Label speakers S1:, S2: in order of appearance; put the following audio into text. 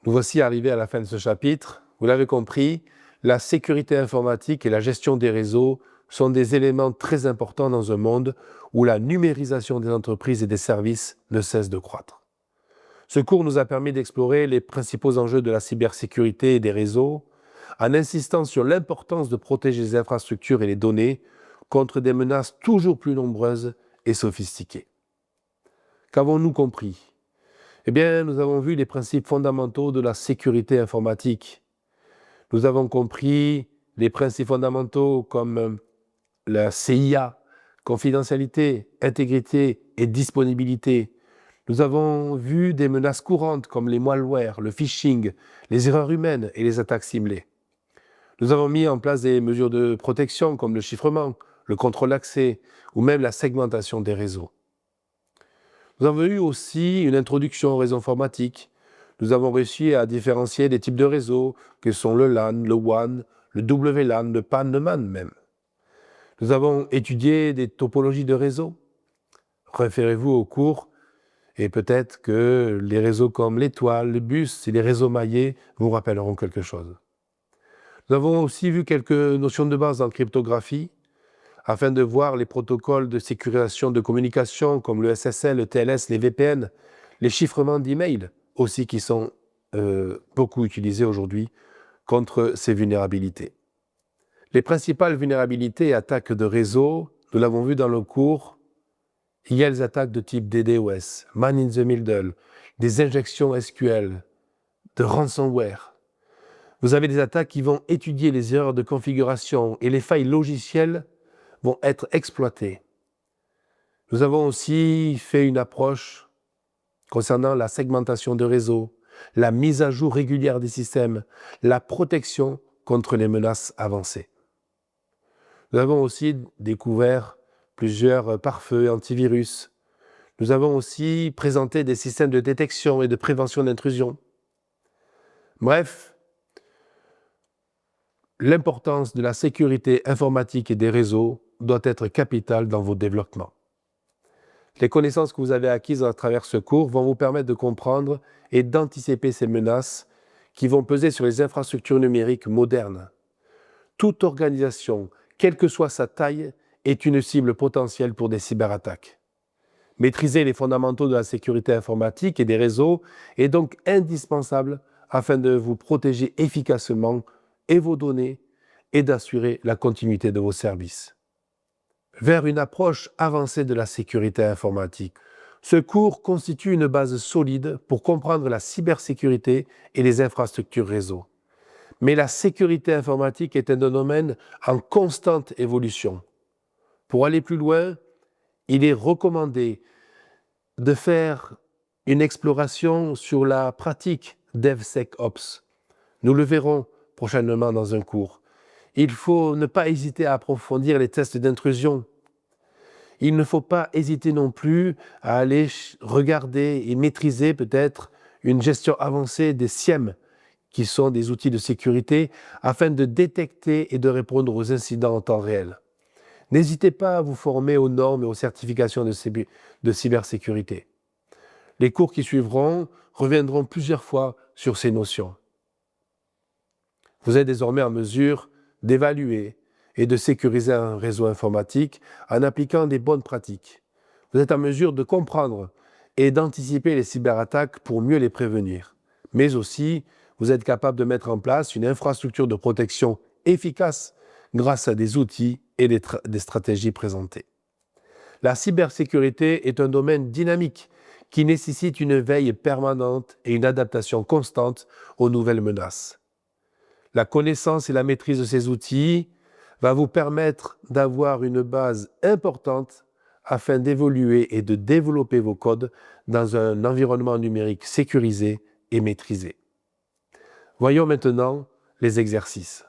S1: Nous voici arrivés à la fin de ce chapitre. Vous l'avez compris, la sécurité informatique et la gestion des réseaux sont des éléments très importants dans un monde où la numérisation des entreprises et des services ne cesse de croître. Ce cours nous a permis d'explorer les principaux enjeux de la cybersécurité et des réseaux, en insistant sur l'importance de protéger les infrastructures et les données contre des menaces toujours plus nombreuses et sophistiquées. Qu'avons-nous compris ? Eh bien, nous avons vu les principes fondamentaux de la sécurité informatique. Nous avons compris les principes fondamentaux comme la CIA, confidentialité, intégrité et disponibilité. Nous avons vu des menaces courantes comme les malwares, le phishing, les erreurs humaines et les attaques ciblées. Nous avons mis en place des mesures de protection comme le chiffrement, le contrôle d'accès ou même la segmentation des réseaux. Nous avons eu aussi une introduction au réseau informatique. Nous avons réussi à différencier des types de réseaux que sont le LAN, le WAN, le WLAN, le PAN, le MAN même. Nous avons étudié des topologies de réseaux. Référez-vous au cours et peut-être que les réseaux comme l'étoile, le bus et les réseaux maillés vous rappelleront quelque chose. Nous avons aussi vu quelques notions de base en cryptographie afin de voir les protocoles de sécurisation de communication comme le SSL, le TLS, les VPN, les chiffrements d'email aussi qui sont beaucoup utilisés aujourd'hui contre ces vulnérabilités. Les principales vulnérabilités et attaques de réseau, nous l'avons vu dans le cours, il y a les attaques de type DDoS, Man in the Middle, des injections SQL, de ransomware. Vous avez des attaques qui vont étudier les erreurs de configuration et les failles logicielles vont être exploitées. Nous avons aussi fait une approche concernant la segmentation de réseau, la mise à jour régulière des systèmes, la protection contre les menaces avancées. Nous avons aussi découvert plusieurs pare-feux antivirus. Nous avons aussi présenté des systèmes de détection et de prévention d'intrusion. Bref, l'importance de la sécurité informatique et des réseaux doit être capitale dans vos développements. Les connaissances que vous avez acquises à travers ce cours vont vous permettre de comprendre et d'anticiper ces menaces qui vont peser sur les infrastructures numériques modernes. Toute organisation, quelle que soit sa taille, est une cible potentielle pour des cyberattaques. Maîtriser les fondamentaux de la sécurité informatique et des réseaux est donc indispensable afin de vous protéger efficacement et vos données et d'assurer la continuité de vos services. Vers une approche avancée de la sécurité informatique. Ce cours constitue une base solide pour comprendre la cybersécurité et les infrastructures réseau. Mais la sécurité informatique est un domaine en constante évolution. Pour aller plus loin, il est recommandé de faire une exploration sur la pratique DevSecOps. Nous le verrons prochainement dans un cours. Il faut ne pas hésiter à approfondir les tests d'intrusion. Il ne faut pas hésiter non plus à aller regarder et maîtriser peut-être une gestion avancée des SIEM, qui sont des outils de sécurité, afin de détecter et de répondre aux incidents en temps réel. N'hésitez pas à vous former aux normes et aux certifications de cybersécurité. Les cours qui suivront reviendront plusieurs fois sur ces notions. Vous êtes désormais en mesure d'évaluer et de sécuriser un réseau informatique en appliquant des bonnes pratiques. Vous êtes en mesure de comprendre et d'anticiper les cyberattaques pour mieux les prévenir. Mais aussi, vous êtes capable de mettre en place une infrastructure de protection efficace grâce à des outils et des stratégies présentées. La cybersécurité est un domaine dynamique qui nécessite une veille permanente et une adaptation constante aux nouvelles menaces. La connaissance et la maîtrise de ces outils va vous permettre d'avoir une base importante afin d'évoluer et de développer vos codes dans un environnement numérique sécurisé et maîtrisé. Voyons maintenant les exercices.